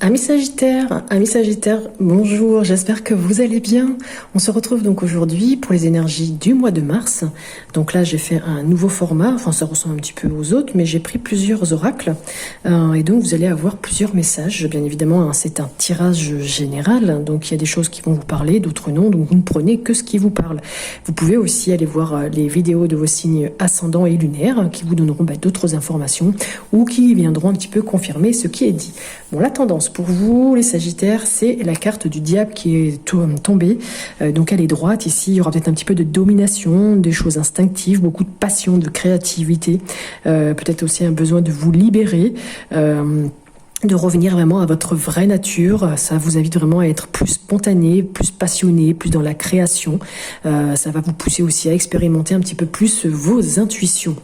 Amis Sagittaire, bonjour, j'espère que vous allez bien. On se retrouve donc aujourd'hui pour les énergies du mois de mars. Donc là, j'ai fait un nouveau format, enfin ça ressemble un petit peu aux autres, mais j'ai pris plusieurs oracles. Et donc vous allez avoir plusieurs messages, bien évidemment, hein, c'est un tirage général, donc il y a des choses qui vont vous parler, d'autres non, donc vous ne prenez que ce qui vous parle. Vous pouvez aussi aller voir les vidéos de vos signes ascendants et lunaires qui vous donneront d'autres informations ou qui viendront un petit peu confirmer ce qui est dit. Bon, la tendance pour vous, les Sagittaires, c'est la carte du diable qui est tombée. Donc elle est droite ici. Il y aura peut-être un petit peu de domination, des choses instinctives, beaucoup de passion, de créativité. Peut-être aussi un besoin de vous libérer. De revenir vraiment à votre vraie nature. Ça vous invite vraiment à être plus spontané, plus passionné, plus dans la création. Ça va vous pousser aussi à expérimenter un petit peu plus vos intuitions.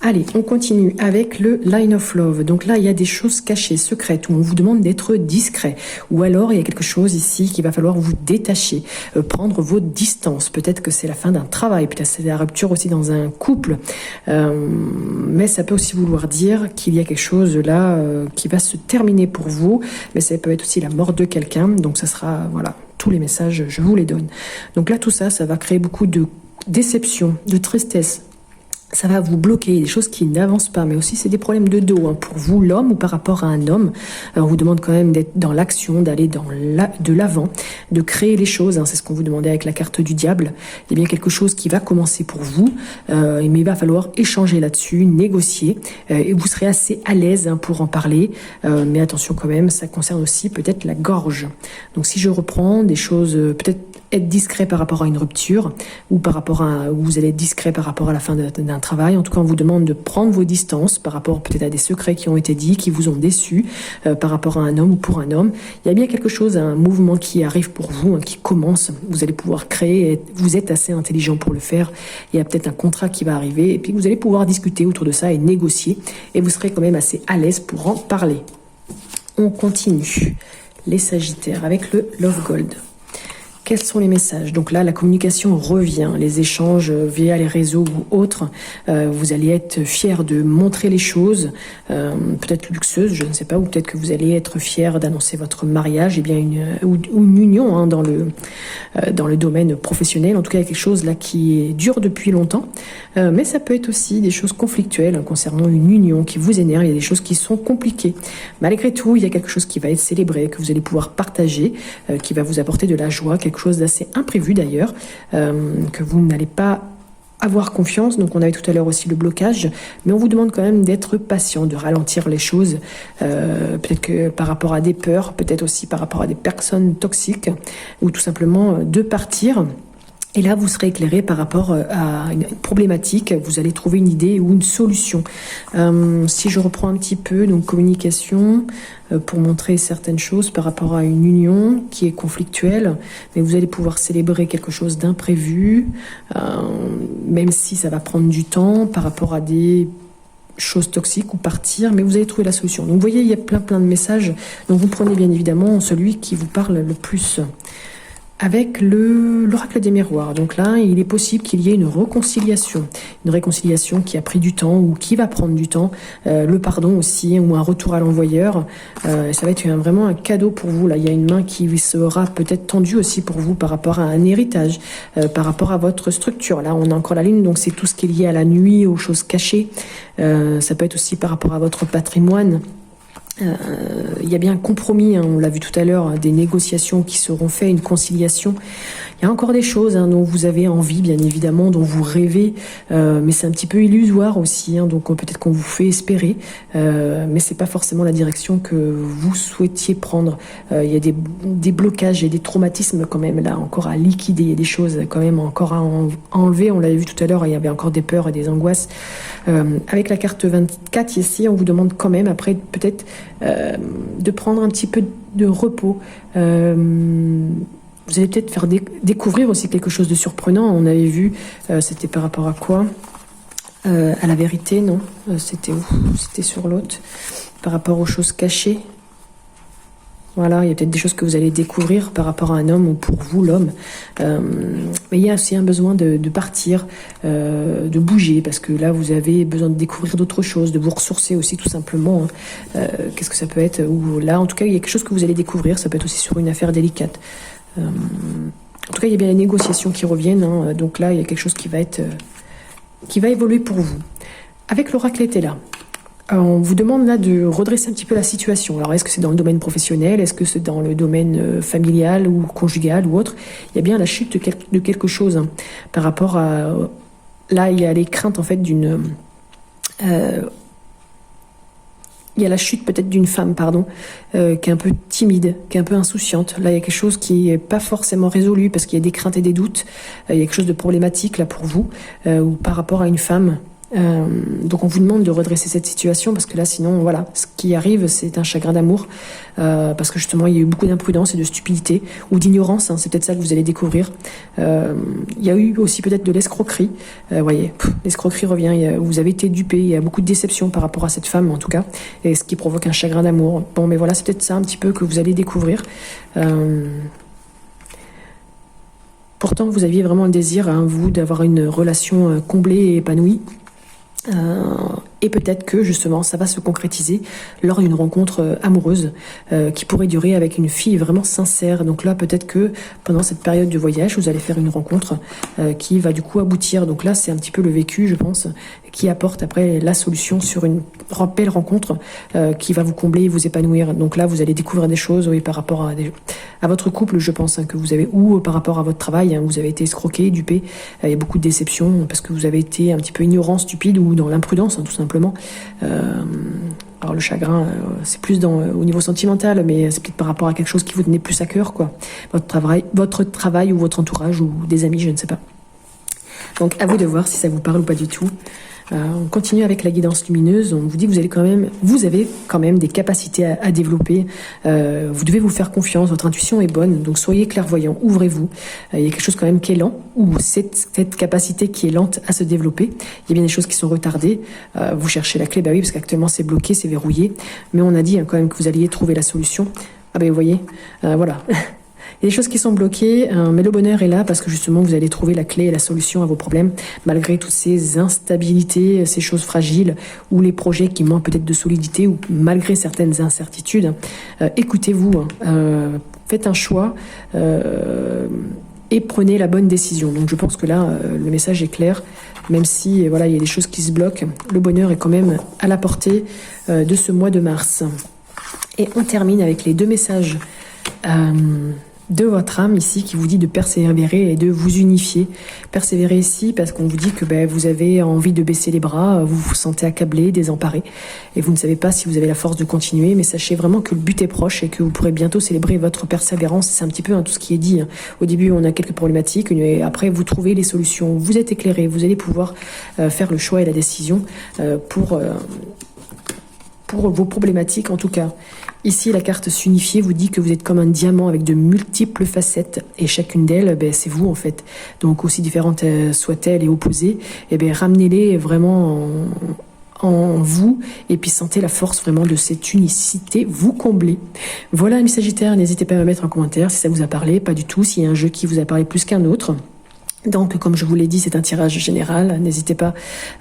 Allez, on continue avec le Line of Love. Donc là, il y a des choses cachées, secrètes, où on vous demande d'être discret. Ou alors, il y a quelque chose ici qu'il va falloir vous détacher, prendre vos distances. Peut-être que c'est la fin d'un travail, peut-être que c'est la rupture aussi dans un couple. Mais ça peut aussi vouloir dire qu'il y a quelque chose là qui va se terminer pour vous. Mais ça peut être aussi la mort de quelqu'un. Donc ça sera, voilà, tous les messages, je vous les donne. Donc là, tout ça, ça va créer beaucoup de déception, de tristesse. Ça va vous bloquer, des choses qui n'avancent pas, mais aussi c'est des problèmes de dos, hein, pour vous, l'homme, ou par rapport à un homme. On vous demande quand même d'être dans l'action, d'aller de l'avant, de créer les choses, hein, c'est ce qu'on vous demandait avec la carte du diable. Il y a bien quelque chose qui va commencer pour vous, mais il va falloir échanger là-dessus, négocier, et vous serez assez à l'aise, hein, pour en parler, mais attention quand même, ça concerne aussi peut-être la gorge. Donc si je reprends des choses, peut-être être discret par rapport à une rupture, ou par rapport à, ou vous allez être discret par rapport à la fin d'un travail. En tout cas, on vous demande de prendre vos distances par rapport peut-être à des secrets qui ont été dits, qui vous ont déçu, par rapport à un homme ou pour un homme. Il y a bien quelque chose, un mouvement qui arrive pour vous, hein, qui commence. Vous allez pouvoir créer, vous êtes assez intelligent pour le faire. Il y a peut-être un contrat qui va arriver, et puis vous allez pouvoir discuter autour de ça et négocier, et vous serez quand même assez à l'aise pour en parler. On continue, les Sagittaires, avec le Love Gold. Quels sont les messages? Donc là, la communication revient, les échanges via les réseaux ou autres. Vous allez être fier de montrer les choses, peut-être luxueuses, je ne sais pas, ou peut-être que vous allez être fier d'annoncer votre mariage, et bien ou une union, hein, dans le domaine professionnel. En tout cas, il y a quelque chose là qui dure depuis longtemps, mais ça peut être aussi des choses conflictuelles, hein, concernant une union qui vous énerve. Il y a des choses qui sont compliquées. Malgré tout, il y a quelque chose qui va être célébré, que vous allez pouvoir partager, qui va vous apporter de la joie, quelque chose d'assez imprévu d'ailleurs, que vous n'allez pas avoir confiance. Donc on avait tout à l'heure aussi le blocage, mais on vous demande quand même d'être patient, de ralentir les choses, peut-être que par rapport à des peurs, peut-être aussi par rapport à des personnes toxiques, ou tout simplement de partir. Et là, vous serez éclairé par rapport à une problématique. Vous allez trouver une idée ou une solution. Si je reprends un petit peu, donc communication, pour montrer certaines choses par rapport à une union qui est conflictuelle, mais vous allez pouvoir célébrer quelque chose d'imprévu, même si ça va prendre du temps par rapport à des choses toxiques ou partir, mais vous allez trouver la solution. Donc vous voyez, il y a plein de messages. Donc vous prenez bien évidemment celui qui vous parle le plus. Avec l'oracle des miroirs. Donc là, il est possible qu'il y ait une réconciliation qui a pris du temps ou qui va prendre du temps, le pardon aussi, ou un retour à l'envoyeur. Ça va être vraiment un cadeau pour vous. Là, il y a une main qui sera peut-être tendue aussi pour vous par rapport à un héritage, par rapport à votre structure. Là, on a encore la lune, donc c'est tout ce qui est lié à la nuit, aux choses cachées. Ça peut être aussi par rapport à votre patrimoine. Il y a bien un compromis, hein, on l'a vu tout à l'heure, des négociations qui seront faites, une conciliation. Il y a encore des choses, hein, dont vous avez envie, bien évidemment, dont vous rêvez, mais c'est un petit peu illusoire aussi, hein, donc peut-être qu'on vous fait espérer, mais c'est pas forcément la direction que vous souhaitiez prendre. Il y a des blocages et des traumatismes quand même là encore à liquider, il y a des choses quand même encore à enlever. On l'avait vu tout à l'heure, il y avait encore des peurs et des angoisses. Avec la carte 24 ici, on vous demande quand même après peut-être de prendre un petit peu de repos. Vous allez peut-être faire découvrir aussi quelque chose de surprenant. On avait vu, c'était par rapport à quoi? À la vérité, non? C'était où? C'était sur l'autre. Par rapport aux choses cachées. Voilà, il y a peut-être des choses que vous allez découvrir par rapport à un homme ou pour vous, l'homme. Mais il y a aussi un besoin de partir, de bouger, parce que là, vous avez besoin de découvrir d'autres choses, de vous ressourcer aussi, tout simplement. Qu'est-ce que ça peut être? Ou là, en tout cas, il y a quelque chose que vous allez découvrir. Ça peut être aussi sur une affaire délicate. En tout cas, il y a bien les négociations qui reviennent. Donc là, il y a quelque chose qui va évoluer pour vous. Avec l'oracle était là. On vous demande là de redresser un petit peu la situation. Alors, est-ce que c'est dans le domaine professionnel? Est-ce que c'est dans le domaine familial ou conjugal ou autre? Il y a bien la chute de quelque chose par rapport à... Là, il y a les craintes en fait d'une... il y a la chute peut-être d'une femme, qui est un peu timide, qui est un peu insouciante. Là, il y a quelque chose qui n'est pas forcément résolu parce qu'il y a des craintes et des doutes. Il y a quelque chose de problématique là pour vous ou par rapport à une femme. Donc on vous demande de redresser cette situation parce que là sinon voilà, ce qui arrive c'est un chagrin d'amour parce que justement il y a eu beaucoup d'imprudence et de stupidité ou d'ignorance, c'est peut-être ça que vous allez découvrir. Il y a eu aussi peut-être de l'escroquerie, voyez, l'escroquerie revient, vous avez été dupé, il y a beaucoup de déception par rapport à cette femme en tout cas, et ce qui provoque un chagrin d'amour. Bon mais voilà, c'est peut-être ça un petit peu que vous allez découvrir. Pourtant vous aviez vraiment le désir, vous, d'avoir une relation comblée et épanouie. Et peut-être que justement ça va se concrétiser lors d'une rencontre amoureuse qui pourrait durer avec une fille vraiment sincère. Donc là peut-être que pendant cette période de voyage vous allez faire une rencontre qui va du coup aboutir. Donc là c'est un petit peu le vécu je pense qui apporte après la solution sur une belle rencontre qui va vous combler et vous épanouir. Donc là vous allez découvrir des choses oui, par rapport à votre couple je pense que vous avez, ou par rapport à votre travail, vous avez été escroqué, dupé, il y a beaucoup de déceptions parce que vous avez été un petit peu ignorant, stupide ou dans l'imprudence tout simplement. Alors le chagrin c'est plus au niveau sentimental mais c'est peut-être par rapport à quelque chose qui vous tenait plus à cœur quoi, votre travail ou votre entourage ou des amis, je ne sais pas. Donc à vous de voir si ça vous parle ou pas du tout. On continue avec la guidance lumineuse. On vous dit que vous avez quand même des capacités à développer. Vous devez vous faire confiance. Votre intuition est bonne. Donc soyez clairvoyant. Ouvrez-vous. Il y a quelque chose quand même qui est lent ou cette capacité qui est lente à se développer. Il y a bien des choses qui sont retardées. Vous cherchez la clé. Bah oui, parce qu'actuellement c'est bloqué, c'est verrouillé. Mais on a dit quand même que vous alliez trouver la solution. Ah ben vous voyez, voilà. Il y a des choses qui sont bloquées, mais le bonheur est là parce que justement vous allez trouver la clé et la solution à vos problèmes malgré toutes ces instabilités, ces choses fragiles ou les projets qui manquent peut-être de solidité ou malgré certaines incertitudes. Écoutez-vous, faites un choix et prenez la bonne décision. Donc je pense que là le message est clair, même si voilà il y a des choses qui se bloquent, le bonheur est quand même à la portée de ce mois de mars. Et on termine avec les deux messages de votre âme ici qui vous dit de persévérer et de vous unifier. Persévérer ici parce qu'on vous dit que vous avez envie de baisser les bras, vous vous sentez accablé, désemparé et vous ne savez pas si vous avez la force de continuer, mais sachez vraiment que le but est proche et que vous pourrez bientôt célébrer votre persévérance. C'est un petit peu tout ce qui est dit. Au début on a quelques problématiques et après vous trouvez les solutions, vous êtes éclairé, vous allez pouvoir faire le choix et la décision pour vos problématiques en tout cas. Ici, la carte s'unifier vous dit que vous êtes comme un diamant avec de multiples facettes et chacune d'elles, c'est vous en fait. Donc aussi différentes soient-elles et opposées, ramenez-les vraiment en vous et puis sentez la force vraiment de cette unicité vous combler. Voilà, mes Sagittaires, n'hésitez pas à me mettre en commentaire si ça vous a parlé, pas du tout, s'il y a un jeu qui vous a parlé plus qu'un autre. Donc, comme je vous l'ai dit, c'est un tirage général. N'hésitez pas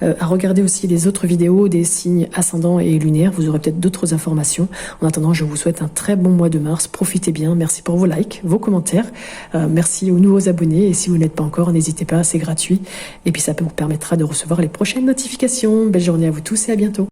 à regarder aussi les autres vidéos des signes ascendants et lunaires. Vous aurez peut-être d'autres informations. En attendant, je vous souhaite un très bon mois de mars. Profitez bien. Merci pour vos likes, vos commentaires. Merci aux nouveaux abonnés. Et si vous n'êtes pas encore, n'hésitez pas, c'est gratuit. Et puis, ça vous permettra de recevoir les prochaines notifications. Belle journée à vous tous et à bientôt.